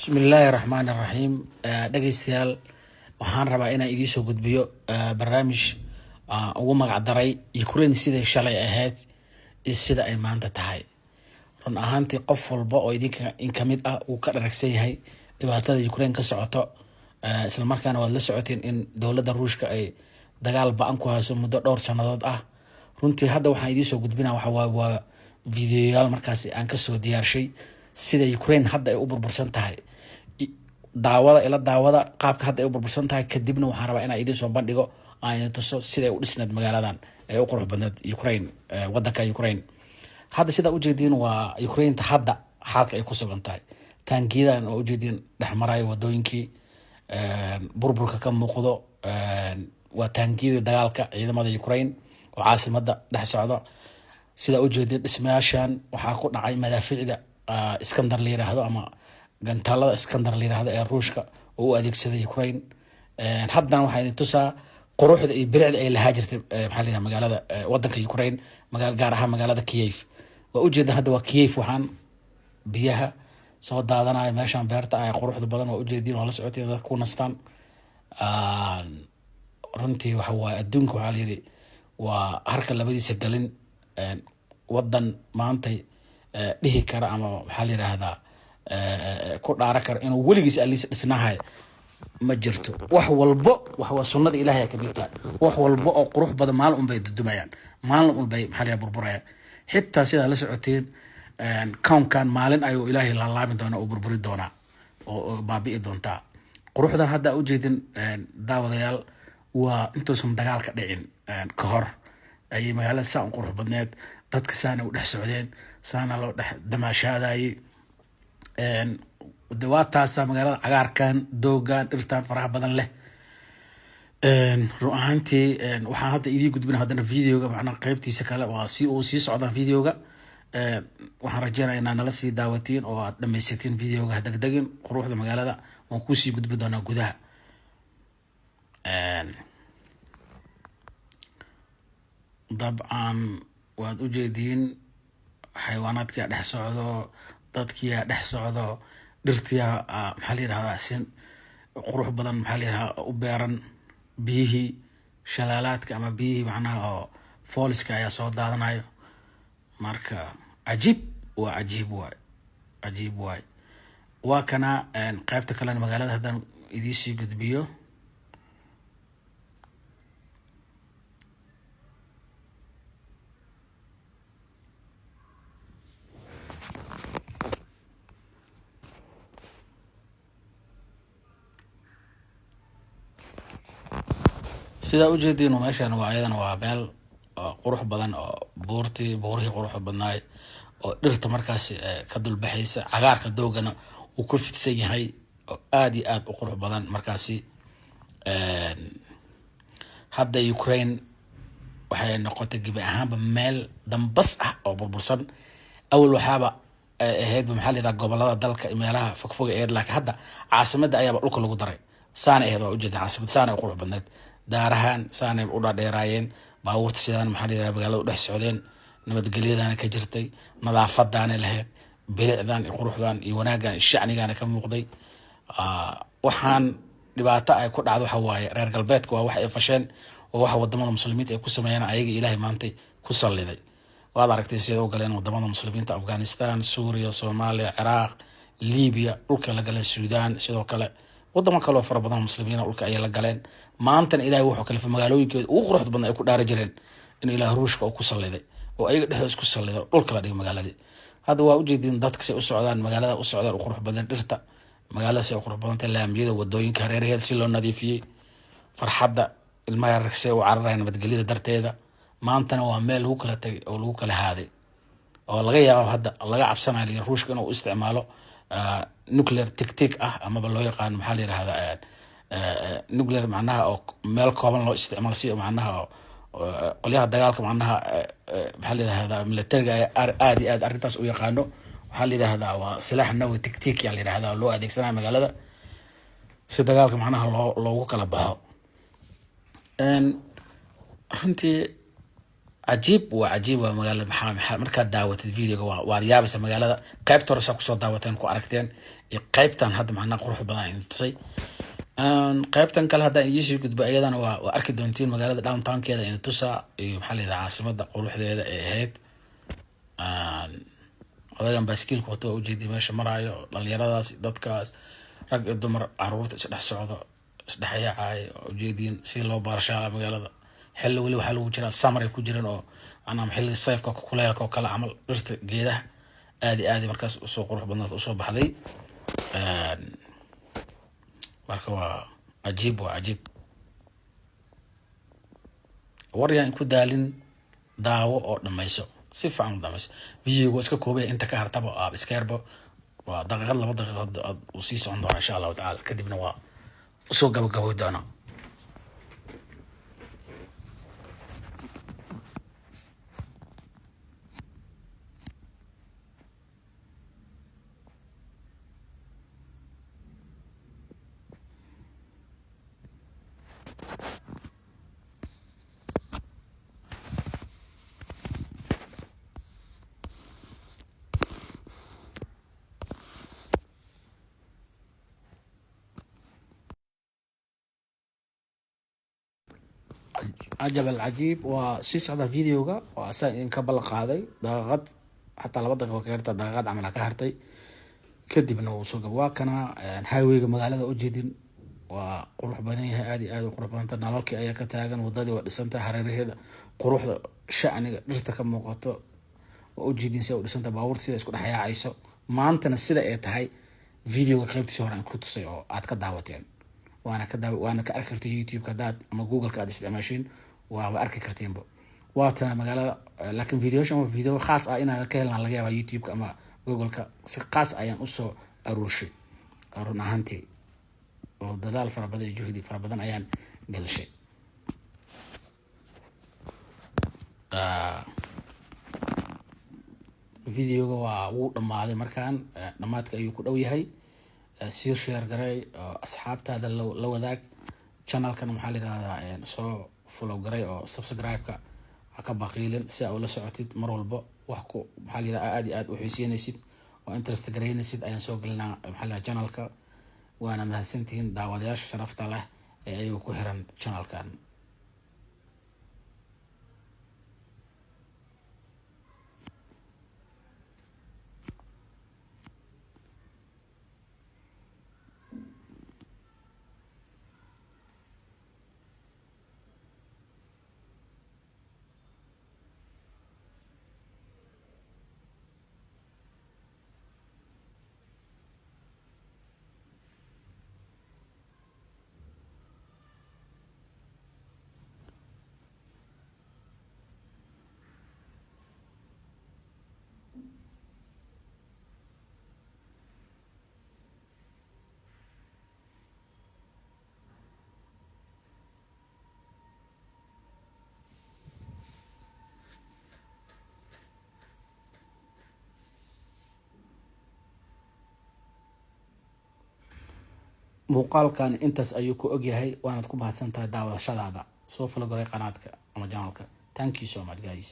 بسم الله الرحمن الرحيم dhageystayaal waxaan rabaa inaan idiin soo gudbiyo barnaamij ugu magac daray Ukraine sidii shalay ahayd iyo sida ay maanta tahay run ahaantii qof walba oo idinka in kamid ah uu ka dharagsan yahay dhibaatada Ukraine ka socoto isla markaana waad la socoteen in dowladda Ruushka ay dagaal ba'an ku hayso muddo dhowr sanadood ah runtii hadda waxaan idiin soo gudbinaa waa fiidiyoyaal markaas aan ka soo diyaarshay sida Ukraine hadda ay u burbursan tahay daawada qaabka hadda ay u burbursan tahay kadibna waxaan rabaa inaan idiin soo bandhigo aan tuso sida ay u dhisnayd magaaladan ay u qurux badnayd Ukraine wadanka Ukraine hadda sida u jeedin waa Ukraine hadda xaalka ay ku sugan tahay taangiidan oo u jeedin dhaxmaray wadooyinkii burburka ka muuqdo waa taangiyada dagaalka ciidamada Ukraine oo caasimada dhex socdo sida u jeedin dhismayaashan waxaa ku dhacay madaafiicda Iskandar la yiraahdo ama gantalada Iskandar la yiraahdo ee Ruushka oo u adeegsaday Ukraine haddana waxay idin tusaa quruxda iyo bilicda ay lahaa jirtay maxalliga magaalada wadanka Ukraine gaar ahaan magaalada Kiev waa u jeedin hadda waa Kiev waxaan biyaha soo daadanaya meeshan beerta ay quruxda badan waa u jeedin oo la socotay dad ku nastaan runtii waxa waa adduunka waxa la yiri waa harka labadiisa galin wadan maantay dhihi kara ama waxa la yiraahdaa ku dhaara kara inuu weligiis aliis dhisnahay ma jirto wax walbo wax waa sunnada Ilaahay ka mid tahay wax walbo oo qurux badan maalin un bay dudumayaan maalin un bay maxalliga burburayaan xitaa sida la socoteen kan maalin ayuu Ilaahay la laabin doona oo burburi doona oo baabi'i doonta quruxdan hadda u jeedin daawadayaal waa intuusan dagaalka dhicin ka hor ay magaalada saan qurux badneed dadka saana u dhex socdeen saana loo dhex damaashaadayay dawaataasa magaalada cagaarkan doogan dhirtaan faraha badan leh run ahaantii waxaan hadda idin gudbinaa haddana videoga macna qaybtiisa kale waa sii socdaan videoga waxaan rajeynayaa inaad nala sii daawatiin oo aad dhammaysatiin videoga degdegin quruxda magaalada waan ku sii gudbi doonaa gudaha dabcan waad u jeediin xayawaanaadka dhex socdo dadkii dhex socdo dhirtiya maxaa la yiraahdaa sin qurux badan maxaa la yiraahdaa u beeran biyihii shalaalaadka ama biyihii macnaha oo fooliska ayaa soo daadanayo marka cajiib waay waa kana qaybta kale magaalada haddaan idiin sii gudbiyo sida u jeedin meeshan waa ayadana waa meel qurux badan oo buurihii qurux badnaay oo dhirta markaas ka dulbaxaysa cagaarka doogana uu ku fidsan yahay oo aad iyo aad u qurux badan markaasi hadda Ukraine waxay noqotay gibi ahaanba meel dambas ah oo burbursan awal waxaaba ahayd maxallida gobolada dalka meelaha fogfog ee laakiin hadda caasimada ayaa dhulka lagu daray saana ahayd waa u jeedin caasimada saana qurux badneed daarahan saanay u dhaadheeraayeen baabuurta sidaan maxalliga magaalada u dhex socdeen nabadgelyadana ka jirtay nadaafadana lahayd bilicdan iyo quruxdan iyo wanaagan shacnigan ka muuqday waxaan dhibaato ay ku dhacdo waxa waaye reer galbeedka waa wax ay fasheen oo waxa wadamada muslimiinta ay ku sameeyaan ayaga Ilaahay maantay ku saliday waad aragtay sida uu galeen wadamada muslimiinta Afghanistan Suuriya Soomaaliya Iraq Liibiya dhulka la galay Suudaan sidoo kale wadamo kale oo fara badan muslimiina dhulka ay la galeen maantana Ilaahay wuxuu kale magaalooyinkeeda ugu quruxda badan ay ku dhaara jireen in Ilaahay Ruushka uu ku saliday oo ayaga dhexdooda isku saliday dhulka la dhigay magaaladii hadda waa u jeedin dadka si u socdaan magaalada u socdaan qurux badan dhirta magaalada si qurux badan laamiyada wadooyinka hareeraheeda si loo nadiifiyay farxadda ilmaha ragsay oo cararayna nabadgelyada darteeda maantana waa meel lagu kala tagay oo lagu kala haaday oo laga yaabo hadda laga cabsanayo Ruushka inuu isticmaalo nuclear tactic ama loo yaqaan maxaa la yiraahdaa nuclear macnaha oo meel kooban loo isticmaalo si macnaha qolyaha dagaalka macnaha maxaa la yiraahdaa militariga aad iyo aad arrintaas u yaqaano waxaa la yiraahdaa waa silaax nawi tactic la yiraahdaa loo adeegsanayo magaalada si dagaalka macnaha loogu kala baxo runtii cajiib waa cajiib waa magaalada maxaa markaad daawatid videoga waad yaabaysa magaalada qaybta hore saa kusoo daawateen ku aragteen iyo qaybtan hadda macnaha qurux badan idin tusay qaybtan kale haddaan idiisii gudbo iyadana waa arki doontiin magaalada downtownkeeda idin tusaa iyo maxaa la yidhaha caasimada quruxdeeda ee ahayd odagan baaskiilka wato waa ujeediy meesha maraayo dhalinyaradaas dadkaas rag iyo dumar caruurta isdhex socdo isdhexyaacaay ujeediin si loo baarashaala magaalada xilli weli waxaa lagu jiraa samar ay ku jiraan oo macnaha xilliga sayfka kuleelka oo kale camal dhirta geedaha aadi markaas usoo qurux badnaad usoo baxday marka waa cajiib waryaan ku daalin daawo oo dhamayso si fiican u dhamayso videoga iska koobaya inta ka hartaba aab iska yarba waa daqiiqad 2 daqiiqad aad u sii socon doona insha Allah taala kadibna waa usoo gabagabo doona عجب العجيب وسيس هذا فيديوغا وأسا إنك بلق هذا دقيقة حتى لو بدك وكيرتا دقيقة عملها كهرتي كدبنا وسوق واكنا هايويغا مغالada u jeedin waa qurux badan yahay aad u qurux badan nalalkii ayaa ka taagan wadadii waa dhisanta hareeraheeda quruxda shacniga dhirta ka muuqato oo u jeedin si u dhisanta baabuurta sida isku dhaxyaacayso maantana sida ay tahay videoga qaybtiisa hore aan ku tusay oo aad ka daawateen waana ka arki kartaa YouTube ka daad ama Google ka aad isticmaashin waa arki karteenba waatana magaalada laakiin video khaas ah inaad ka helaan laga yaabaa YouTube ka ama Google ka si khaas ayaan u soo aruurshay run ahaantii oo dadaal fara badan iyo juhdi fara badan ayaan galshay videoga waa uu dhamaaday markaan dhamaadka ayuu ku dhow yahay sii share garay asxaabtaada la wadaag channelkan maxaa la yiraahdaa soo follow garay oo subscribe-ka ha ka baqiilin si aad ula socotid mar walba wax ku maxaa la yiraahdaa aad u xiiseynaysid oo interest gareynaysid ayaan soo gelinaa maxaa la channelka waana mahadsantihiin daawadayaasha sharafta leh ee ayagu ku xiran channelkan muuqaalkan intaas ayuu ku og yahay waanaad ku mahadsantahay daawadashadaada soo follow garay qanaadka ama channelka thank you so much guys